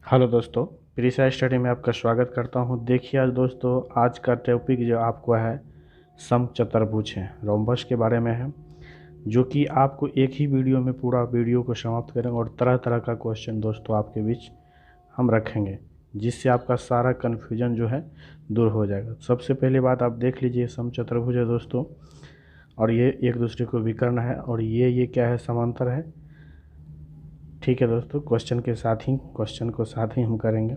Hello दोस्तों, प्रीसा study में आपका स्वागत करता हूं। देखिए आज दोस्तों, आज का टॉपिक जो आपको है समचतुर्भुज है, रोम्बस के बारे में है, जो कि आपको एक ही वीडियो में पूरा वीडियो को समाप्त करेंगे और तरह तरह का क्वेश्चन दोस्तों आपके बीच हम रखेंगे, जिससे आपका सारा कन्फ्यूजन जो है दूर हो जाएगा। सबसे पहली बात आप देख लीजिए, समचतुर्भुज है दोस्तों, और ये एक दूसरे को विकर्ण है, और ये क्या है, समांतर है। ठीक है दोस्तों, क्वेश्चन को साथ ही हम करेंगे।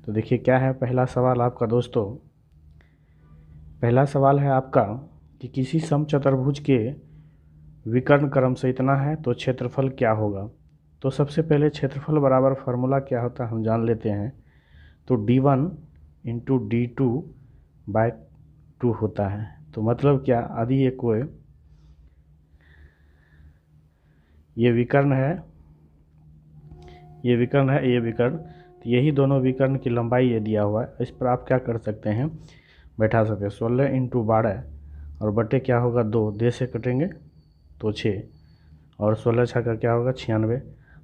तो देखिए क्या है पहला सवाल आपका दोस्तों। पहला सवाल है आपका कि किसी समचतुर्भुज के विकर्ण क्रम से इतना है तो क्षेत्रफल क्या होगा। तो सबसे पहले क्षेत्रफल बराबर फार्मूला क्या होता है हम जान लेते हैं। तो d1 इंटू d2/2 होता है। तो मतलब क्या, यदि ये विकर्ण है, ये विकर्ण, तो यही दोनों विकर्ण की लंबाई ये दिया हुआ है। इस पर आप क्या कर सकते हैं, बैठा सकते हैं 16 इंटू 12 और बटे क्या होगा 2, दे से कटेंगे तो 6 और 16 छक्का क्या होगा 96।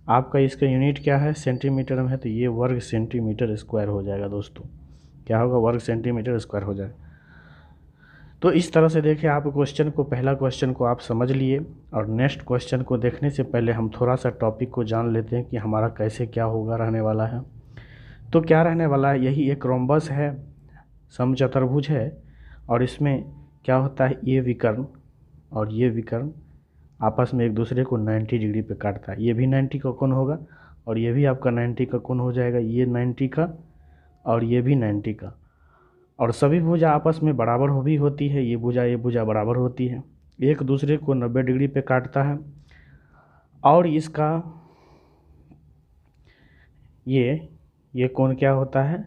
आपका इसका यूनिट क्या है, सेंटीमीटर में है, तो ये वर्ग सेंटीमीटर स्क्वायर हो जाएगा दोस्तों। क्या होगा, वर्ग सेंटीमीटर स्क्वायर हो जाएगा। तो इस तरह से देखिए आप पहला क्वेश्चन को आप समझ लिए। और नेक्स्ट क्वेश्चन को देखने से पहले हम थोड़ा सा टॉपिक को जान लेते हैं कि हमारा कैसे क्या होगा रहने वाला है। तो क्या रहने वाला है, यही एक रोम्बस है, समचतुर्भुज है, और इसमें क्या होता है, ये विकर्ण और ये विकर्ण आपस में एक दूसरे को 90 डिग्री पे काटता है। ये भी 90 का कोण होगा और ये भी आपका 90 का कोण हो जाएगा, ये 90 का और ये भी 90 का। और सभी भुजा आपस में बराबर भी होती है, ये भुजा बराबर होती है, एक दूसरे को 90 डिग्री पे काटता है। और इसका ये कोण क्या होता है,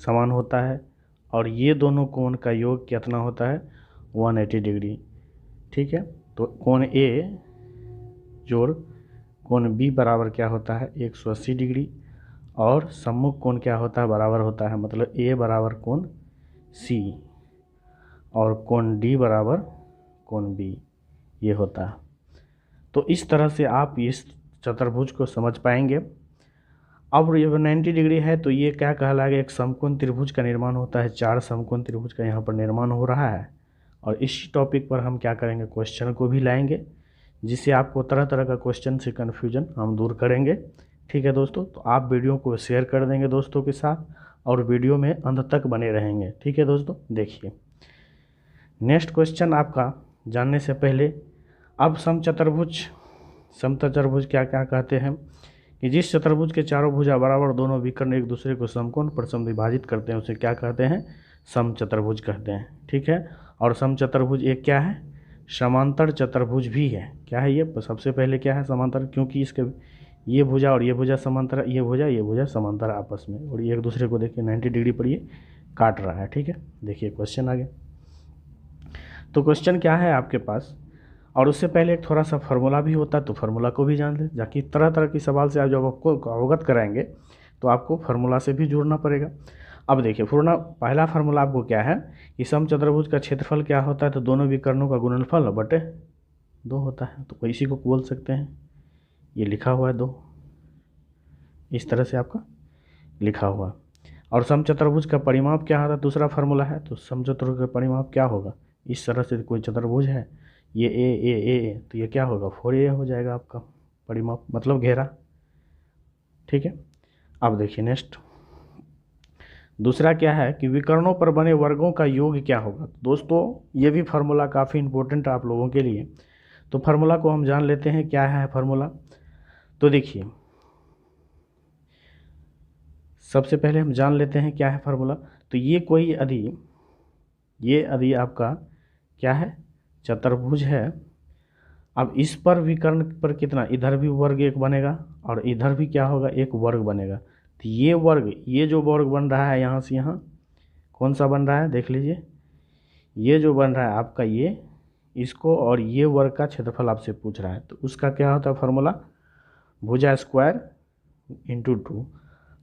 समान होता है। और ये दोनों कोण का योग कितना होता है, 180 डिग्री। ठीक है, तो कोण ए जोड़ कोण बी बराबर क्या होता है 180 डिग्री, और सम्मुख कोण क्या होता है, बराबर होता है, मतलब ए बराबर कोण सी और कोण डी बराबर कोण बी, ये होता है। तो इस तरह से आप इस चतुर्भुज को समझ पाएंगे। अब ये 90 डिग्री है तो ये क्या कहलाएगा, एक समकोण त्रिभुज का निर्माण होता है, 4 समकोण त्रिभुज का यहाँ पर निर्माण हो रहा है। और इस टॉपिक पर हम क्या करेंगे, क्वेश्चन को भी लाएंगे, जिससे आपको तरह तरह का क्वेश्चन से कन्फ्यूजन हम दूर करेंगे। ठीक है दोस्तों, तो आप वीडियो को शेयर कर देंगे दोस्तों के साथ और वीडियो में अंत तक बने रहेंगे। ठीक है दोस्तों, देखिए नेक्स्ट क्वेश्चन आपका जानने से पहले, अब समचतुर्भुज क्या क्या कहते हैं कि जिस चतुर्भुज के चारों भुजा बराबर, दोनों विकर्ण एक दूसरे को समकोण पर समद्विभाजित करते हैं, उसे क्या कहते हैं, समचतुर्भुज कहते हैं। ठीक है, और समचतुर्भुज एक क्या है, समांतर चतुर्भुज भी है। क्या है ये, सबसे पहले क्या है, समांतर, क्योंकि इसके ये भुजा और ये भुजा समांतर, ये भुजा समांतर आपस में, और ये एक दूसरे को देखिए 90 डिग्री पर ये काट रहा है। ठीक है, देखिए क्वेश्चन आगे। तो क्वेश्चन क्या है आपके पास, और उससे पहले एक थोड़ा सा फार्मूला भी होता है, तो फार्मूला को भी जान लें, जाकि तरह तरह की सवाल से आप जब आपको अवगत कराएंगे तो आपको फार्मूला से भी जुड़ना पड़ेगा। अब देखिए पहला फार्मूला आपको क्या है कि समचतुर्भुज का क्षेत्रफल क्या होता है, तो दोनों विकर्णों का गुणनफल बटे 2 होता है। तो इसी को बोल सकते हैं, ये लिखा हुआ है 2, इस तरह से आपका लिखा हुआ। और समचतुर्भुज का परिमाप क्या होता है, दूसरा फार्मूला है, तो समचतुर्भुज का परिमाप क्या होगा, इस तरह से कोई चतुर्भुज है, ये ए, तो ये क्या होगा 4a हो जाएगा आपका परिमाप, मतलब घेरा। ठीक है, अब देखिए नेक्स्ट दूसरा क्या है कि विकर्णों पर बने वर्गों का योग क्या होगा। दोस्तों ये भी फार्मूला काफ़ी इंपॉर्टेंट है आप लोगों के लिए, तो फार्मूला को हम जान लेते हैं क्या है फार्मूला। तो देखिए सबसे पहले हम जान लेते हैं क्या है फार्मूला। तो ये यदि आपका क्या है, चतुर्भुज है। अब इस पर विकर्ण पर कितना, इधर भी वर्ग एक बनेगा और इधर भी क्या होगा, एक वर्ग बनेगा। तो ये जो वर्ग बन रहा है यहाँ से यहाँ, कौन सा बन रहा है देख लीजिए, ये जो बन रहा है आपका ये, इसको और ये वर्ग का क्षेत्रफल आपसे पूछ रहा है, तो उसका क्या होता है फार्मूला, भुजा स्क्वायर इंटू 2।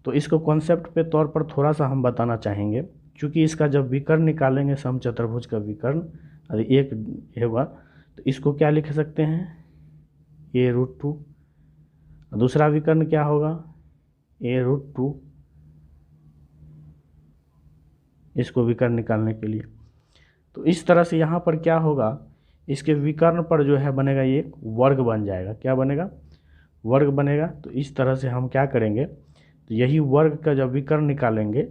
तो इसको कॉन्सेप्ट पे तौर पर थोड़ा सा हम बताना चाहेंगे, क्योंकि इसका जब विकर्ण निकालेंगे समचतुर्भुज का विकर्ण, यदि एक होगा तो इसको क्या लिख सकते हैं, a√2। दूसरा विकर्ण क्या होगा, a√2 इसको विकर्ण निकालने के लिए। तो इस तरह से यहाँ पर क्या होगा, इसके विकर्ण पर जो है बनेगा ये एक वर्ग बन जाएगा। क्या बनेगा? वर्ग बनेगा। तो इस तरह से हम क्या करेंगे, तो यही वर्ग का जब विकर्ण निकालेंगे,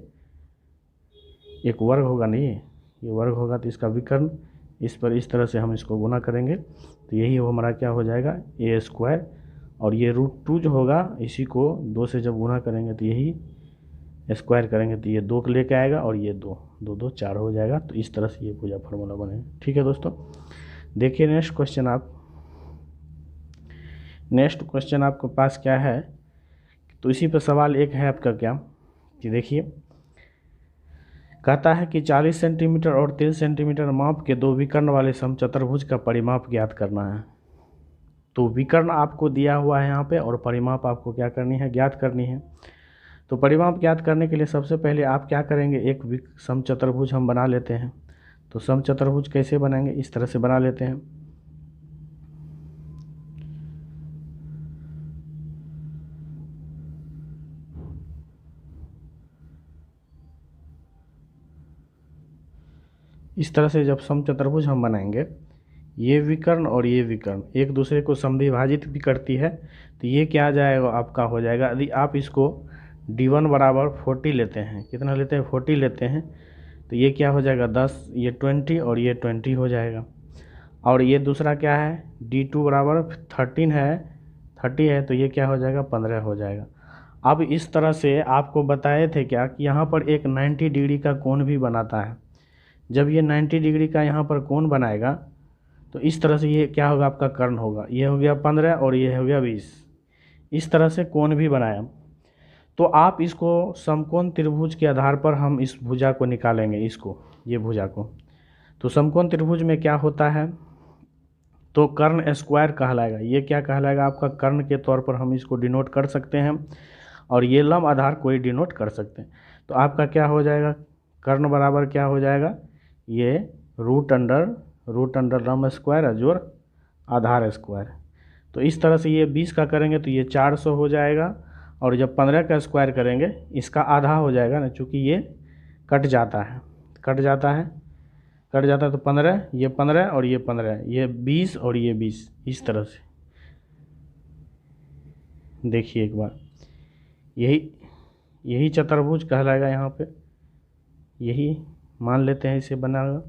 एक वर्ग होगा नहीं, ये वर्ग होगा तो इसका विकर्ण इस पर इस तरह से हम इसको गुना करेंगे, तो यही हमारा क्या हो जाएगा a²। और ये √2 जो होगा इसी को 2 से जब गुना करेंगे तो यही स्क्वायर करेंगे तो ये 2 लेके आएगा और ये 2 2 2 4 हो जाएगा। तो इस तरह से ये भुजा फार्मूला बनेगा। ठीक है दोस्तों, देखिए नेक्स्ट क्वेश्चन आपके पास क्या है। तो इसी पर सवाल एक है आपका क्या कि देखिए, कहता है कि 40 सेंटीमीटर और 30 सेंटीमीटर माप के दो विकर्ण वाले समचतुर्भुज का परिमाप ज्ञात करना है। तो विकर्ण आपको दिया हुआ है यहाँ पे और परिमाप आपको क्या करनी है, ज्ञात करनी है। तो परिमाप ज्ञात करने के लिए सबसे पहले आप क्या करेंगे, एक समचतुर्भुज हम बना लेते हैं। तो समचतुर्भुज कैसे बनाएंगे, इस तरह से बना लेते हैं। इस तरह से जब समचतुर्भुज हम बनाएंगे, ये विकर्ण और ये विकर्ण एक दूसरे को समद्विभाजित भी करती है, तो ये क्या आ जाएगा आपका हो जाएगा। यदि आप इसको d1 बराबर 40 लेते हैं, कितना लेते हैं 40 लेते हैं, तो ये क्या हो जाएगा 10, ये 20 और ये 20 हो जाएगा। और ये दूसरा क्या है d2 बराबर 13 है, 30 है, तो ये क्या हो जाएगा 15 हो जाएगा। अब इस तरह से आपको बताए थे क्या कि यहाँ पर एक 90 डिग्री का कोण भी बनाता है। जब ये 90 डिग्री का यहाँ पर कोण बनाएगा तो इस तरह से ये क्या होगा आपका कर्ण होगा, ये हो गया 15 और ये हो गया 20। इस तरह से कोण भी बनाया। तो आप इसको समकोण त्रिभुज के आधार पर हम इस भुजा को निकालेंगे, इसको ये भुजा को। तो समकोण त्रिभुज में क्या होता है, तो कर्ण स्क्वायर कहलाएगा। ये क्या कहलाएगा आपका कर्ण के तौर पर हम इसको डिनोट कर सकते हैं, और ये लंब आधार कोई डिनोट कर सकते हैं। तो आपका क्या हो जाएगा, कर्ण बराबर क्या हो जाएगा, ये रूट अंडर लंब स्क्वायर जोड़ आधार स्क्वायर। तो इस तरह से ये 20 का करेंगे तो ये 400 हो जाएगा, और जब 15 का स्क्वायर करेंगे इसका आधा हो जाएगा ना, चूँकि ये कट जाता है तो 15, ये 15 और ये 15, ये 20 और ये 20। इस तरह से देखिए एक बार, यही चतुर्भुज कहलाएगा। यहाँ पे यही मान लेते हैं इसे बनाएगा,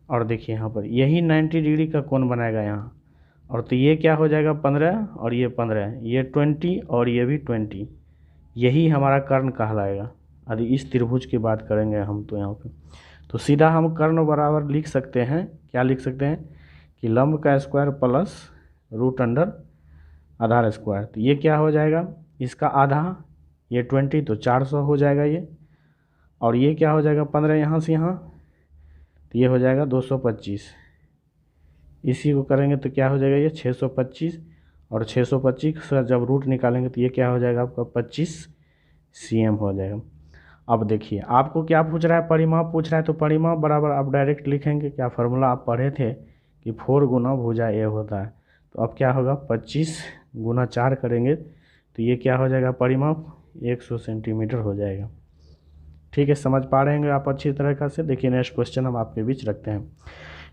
और देखिए यहाँ पर यही 90 डिग्री का कोण बनाएगा यहाँ। और तो ये क्या हो जाएगा 15 और ये 15, ये 20 और ये भी 20, यही हमारा कर्ण कहलाएगा। यदि इस त्रिभुज की बात करेंगे हम तो यहाँ पे, तो सीधा हम कर्ण बराबर लिख सकते हैं, क्या लिख सकते हैं कि लंब का स्क्वायर प्लस रूट अंडर आधार स्क्वायर। तो ये क्या हो जाएगा, इसका आधा, ये 20 तो 400 हो जाएगा ये, और ये क्या हो जाएगा 15 यहाँ से यहाँ, तो ये हो जाएगा 225। इसी को करेंगे तो क्या हो जाएगा ये 625, और 625 से जब रूट निकालेंगे तो ये क्या हो जाएगा आपका 25 cm हो जाएगा। अब देखिए आपको क्या पूछ रहा है, परिमाप पूछ रहा है। तो परिमाप बराबर आप डायरेक्ट लिखेंगे, क्या फार्मूला आप पढ़े थे कि 4 गुना भुजा ए होता है। तो अब क्या होगा 25 गुना 4 करेंगे तो ये क्या हो जाएगा परिमाप 100 सेंटीमीटर हो जाएगा। ठीक है, समझ पा रहे हैं आप अच्छी तरह से। देखिए नेक्स्ट क्वेश्चन हम आपके बीच रखते हैं।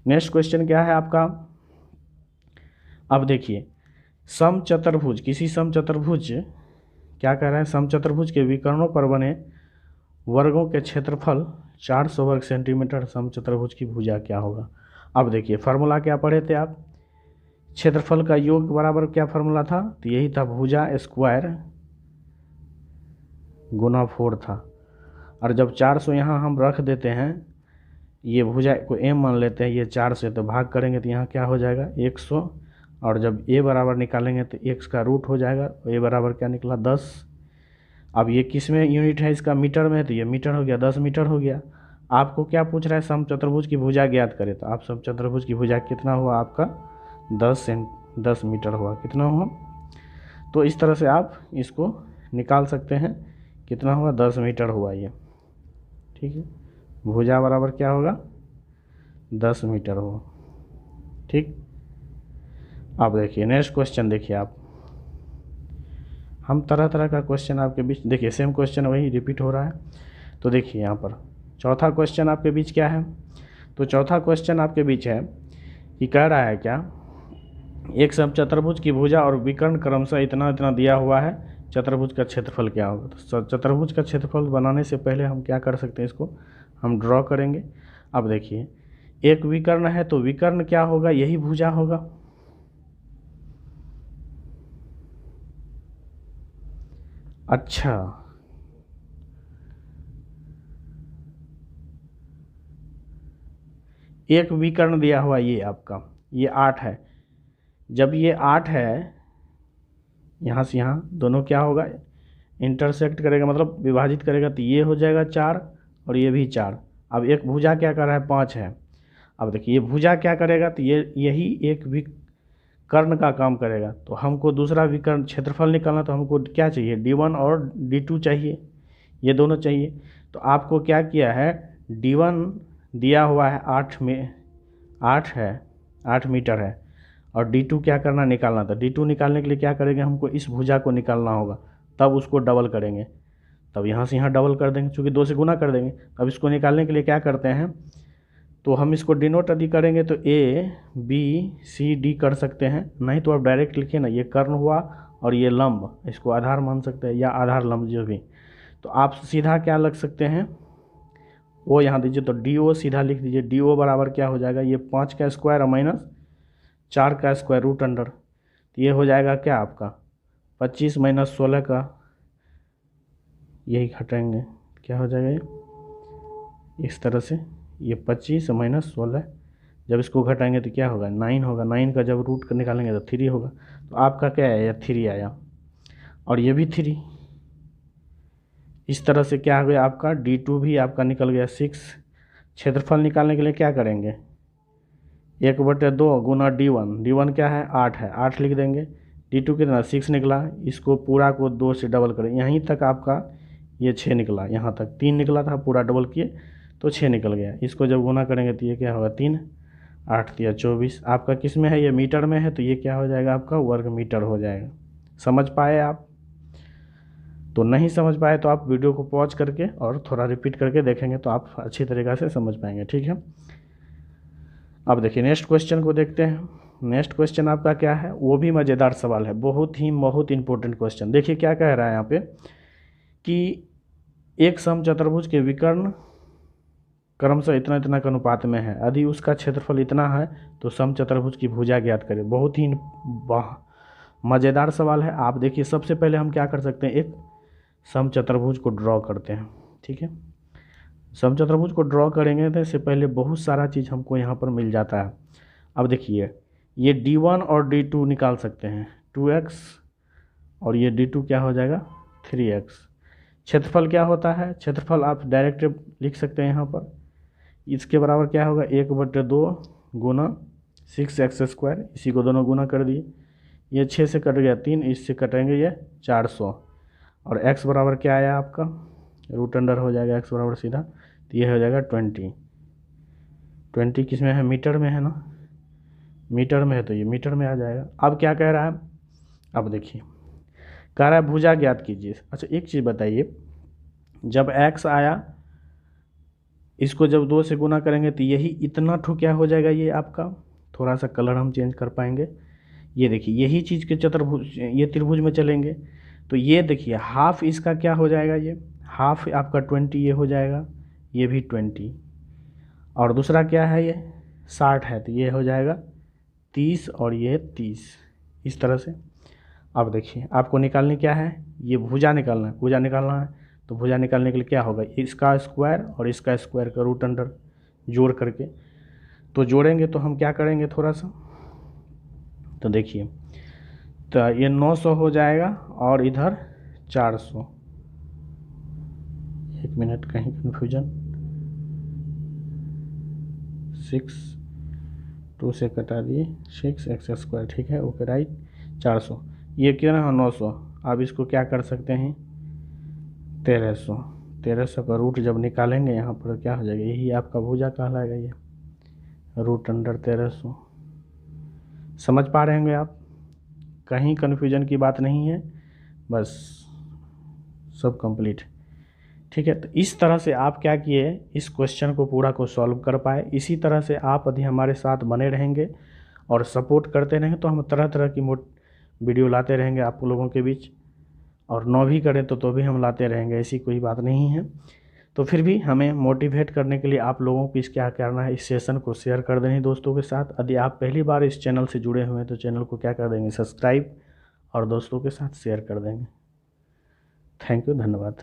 नेक्स्ट क्वेश्चन क्या है आपका, अब देखिए समचतुर्भुज, किसी समचतुर्भुज क्या कह रहे हैं, समचतुर्भुज के विकर्णों पर बने वर्गों के क्षेत्रफल 400 वर्ग सेंटीमीटर समचतुर्भुज की भुजा क्या होगा। अब देखिए फार्मूला क्या पढ़े थे आप, क्षेत्रफल का योग बराबर क्या फार्मूला था, तो यही था भुजा स्क्वायर गुना 4 था। और जब 400 यहाँ हम रख देते हैं, ये भुजा को m मान लेते हैं, ये 4 से तो भाग करेंगे तो यहाँ क्या हो जाएगा 100, और जब a बराबर निकालेंगे तो x का रूट हो जाएगा। a बराबर क्या निकला 10। अब ये किस में यूनिट है इसका, मीटर में है, तो ये मीटर हो गया, 10 मीटर हो गया। आपको क्या पूछ रहा है, समचतुर्भुज की भुजा ज्ञात करें। तो आप समचतुर्भुज की भुजा कितना हुआ आपका 10 मीटर हुआ, कितना हुआ। तो इस तरह से आप इसको निकाल सकते हैं, कितना हुआ 10 मीटर हुआ ये। ठीक है, भुजा बराबर क्या होगा 10 मीटर होगा। ठीक, अब देखिए नेक्स्ट क्वेश्चन देखिए आप, हम तरह तरह का क्वेश्चन आपके बीच, देखिए सेम क्वेश्चन वही रिपीट हो रहा है। तो देखिए यहाँ पर चौथा क्वेश्चन आपके बीच क्या है, तो चौथा क्वेश्चन आपके बीच है कि कह रहा है क्या, एक समचतुर्भुज की भुजा और विकर्ण क्रमशः इतना इतना दिया हुआ है, चतुर्भुज का क्षेत्रफल क्या होगा। तो चतुर्भुज का क्षेत्रफल बनाने से पहले हम क्या कर सकते हैं, इसको हम ड्रॉ करेंगे। अब देखिए एक विकर्ण है तो विकर्ण क्या होगा, यही भुजा होगा। अच्छा, एक विकर्ण दिया हुआ ये आपका, ये 8 है। जब ये 8 है, यहाँ से यहाँ दोनों क्या होगा, इंटरसेक्ट करेगा, मतलब विभाजित करेगा, तो ये हो जाएगा 4 और ये भी 4। अब एक भुजा क्या कर रहा है, 5 है। अब देखिए ये भुजा क्या करेगा, तो ये यही एक विकर्ण का काम करेगा। तो हमको दूसरा विकर्ण क्षेत्रफल निकालना, तो हमको क्या चाहिए, D1 और D2 चाहिए, ये दोनों चाहिए। तो आपको क्या किया है, D1 दिया हुआ है 8 में, 8 है, 8 मीटर है, और D2 क्या करना, निकालना था। D2 निकालने के लिए क्या करेंगे, हमको इस भुजा को निकालना होगा, तब उसको डबल करेंगे, तब यहाँ से यहाँ डबल कर देंगे, चूँकि 2 से गुना कर देंगे। अब इसको निकालने के लिए क्या करते हैं, तो हम इसको डिनोट यदि करेंगे तो ABCD कर सकते हैं, नहीं तो आप डायरेक्ट लिखिए ना, ये कर्ण हुआ और ये लंब, इसको आधार मान सकते हैं, या आधार लंब जो भी। तो आप सीधा क्या लग सकते हैं, वो यहाँ दीजिए, तो DO सीधा लिख दीजिए। DO बराबर क्या हो जाएगा, ये 5 का स्क्वायर और माइनस 4 का स्क्वायर रूट अंडर, तो ये हो जाएगा क्या आपका 25 माइनस 16 का, यही घटाएंगे, क्या हो जाएगा ये इस तरह से, ये 25 माइनस 16, जब इसको घटाएंगे तो क्या होगा, 9 होगा। 9 का जब रूट निकालेंगे तो 3 होगा। तो आपका क्या आया, 3 आया, और ये भी 3। इस तरह से क्या हो गया आपका, D2 भी आपका निकल गया 6। क्षेत्रफल निकालने के लिए क्या करेंगे, 1/2 गुना D1 क्या है, 8 है, 8 लिख देंगे। D2 कितना, 6 निकला, इसको पूरा को 2 से डबल करें, यहीं तक आपका ये 6 निकला, यहाँ तक 3 निकला था, पूरा डबल किए तो 6 निकल गया। इसको जब गुना करेंगे तो ये क्या होगा, 3, 8 या 24। आपका किस में है, ये मीटर में है, तो ये क्या हो जाएगा आपका वर्ग मीटर हो जाएगा। समझ पाए आप, तो नहीं समझ पाए तो आप वीडियो को पॉज करके और थोड़ा रिपीट करके देखेंगे तो आप अच्छी तरीक़ा से समझ पाएंगे, ठीक है। अब देखिए नेक्स्ट क्वेश्चन को देखते हैं। नेक्स्ट क्वेश्चन आपका क्या है, वो भी मज़ेदार सवाल है, बहुत इंपॉर्टेंट क्वेश्चन। देखिए क्या कह रहा है यहाँ पे कि एक समचतुर्भुज के विकर्ण क्रमशः इतना इतना के अनुपात में है, यदि उसका क्षेत्रफल इतना है तो समचतुर्भुज की भुजा ज्ञात करें। बहुत ही मज़ेदार सवाल है। आप देखिए सबसे पहले हम क्या कर सकते हैं, एक समचतुर्भुज को ड्रॉ करते हैं, ठीक है। समचतुर्भुज को ड्रॉ करेंगे तो इससे पहले बहुत सारा चीज़ हमको यहाँ पर मिल जाता है। अब देखिए ये D1 और D2 निकाल सकते हैं, 2x, और ये D2 क्या हो जाएगा, 3x। क्षेत्रफल क्या होता है, क्षेत्रफल आप डायरेक्ट लिख सकते हैं यहाँ पर, इसके बराबर क्या होगा, 1/2 गुना 6x², इसी को दोनों गुना कर दिए, ये 6 से कट गया 3, इससे कटेंगे ये 400, और x बराबर क्या आया आपका, रूट अंडर हो जाएगा x बराबर सीधा, तो ये हो जाएगा 20 किस में है, मीटर में है ना, मीटर में है तो ये मीटर में आ जाएगा। अब क्या कह रहा है, अब देखिए कह रहा है भुजा ज्ञात कीजिए। अच्छा एक चीज़ बताइए, जब x आया, इसको जब 2 से गुना करेंगे तो यही इतना ठो क्या हो जाएगा, ये आपका, थोड़ा सा कलर हम चेंज कर पाएंगे, ये देखिए यही चीज़ के चतुर्भुज, ये त्रिभुज में चलेंगे तो ये देखिए हाफ इसका क्या हो जाएगा, ये हाफ आपका 20 ये हो जाएगा, ये भी 20, और दूसरा क्या है, ये 60 है, तो ये हो जाएगा 30, और ये 30, इस तरह से। अब देखिए आपको निकालने क्या है, ये भुजा निकालना है, भुजा निकालना है, तो भुजा निकालने के लिए क्या होगा, इसका स्क्वायर और इसका स्क्वायर का रूट अंडर जोड़ करके, तो जोड़ेंगे तो हम क्या करेंगे थोड़ा सा, तो देखिए तो ये 900 हो जाएगा, और इधर 400, एक मिनट कहीं कन्फ्यूजन, 6 2 से कटा दिए, 6x², ठीक है, ओके राइट, 400, ये कितना है 900। अब इसको क्या कर सकते हैं, 1300 का रूट जब निकालेंगे यहाँ पर क्या हो जाएगा, यही आपका भुजा कहलाएगा, ये रूट अंडर 1300। समझ पा रहे होंगे आप, कहीं कन्फ्यूजन की बात नहीं है, बस सब कंप्लीट। ठीक है, तो इस तरह से आप क्या किए, इस क्वेश्चन को पूरा को सॉल्व कर पाए। इसी तरह से आप यदि हमारे साथ बने रहेंगे और सपोर्ट करते रहेंगे तो हम तरह तरह की वीडियो लाते रहेंगे आप लोगों के बीच, और न भी करें तो भी हम लाते रहेंगे, ऐसी कोई बात नहीं है। तो फिर भी हमें मोटिवेट करने के लिए आप लोगों को इस क्या करना है, इस सेशन को शेयर कर देंगे दोस्तों के साथ। यदि आप पहली बार इस चैनल से जुड़े हुए हैं तो चैनल को क्या कर देंगे, सब्सक्राइब, और दोस्तों के साथ शेयर कर देंगे। थैंक यू, धन्यवाद।